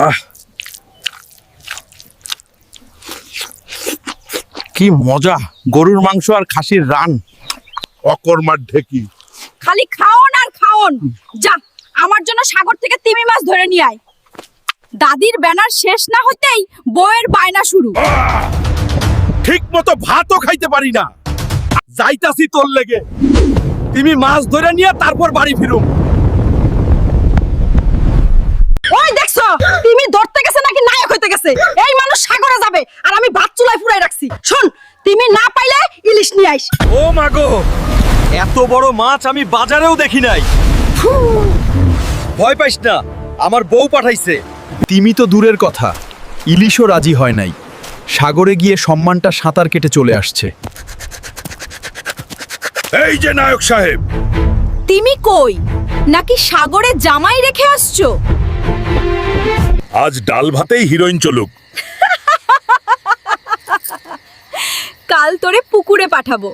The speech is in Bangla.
আহ কি মজা, গরুর মাংস আর খাসির রান। অকর্মার ঢেকি। খালি খাওন আর খাওন। যা আমার জন্য সাগর থেকে তিমি মাছ ধরে নিয়ে আয়। দাদির ব্যানার শেষ না হতেই বউয়ের বায়না শুরু। ঠিক মতো ভাতও খাইতে পারি না, যাইতাছি তোর লেগে। তুমি মাছ ধরে নিয়ে তারপর বাড়ি ফিরুম। ওই দেখছো তিমি ধরতে গেছে নাকি নায়ক হইতে গেছে। এই মানুষ সাগরে যাবে আর আমি ভাত চুলায় ফুরাই রাখছি। শুন, তিমি না পাইলে ইলিশ নিয়ে আইস। ও মাগো, এত বড় মাছ আমি বাজারেও দেখি নাই। ভয় পাইস না, আমার বউ পাঠাইছে। তিমি তো দূরের কথা, ইলিশও রাজি হয় নাই। সাগরে গিয়ে সম্মানটা সাঁতার কেটে চলে আসছে। এই যে নায়ক সাহেব, তিমি কই? নাকি সাগরে জামাই রেখে আসছো? আজ ডাল ভাতেই হিরোইন চলুক। কাল তোরে পুকুরে পাঠাবো।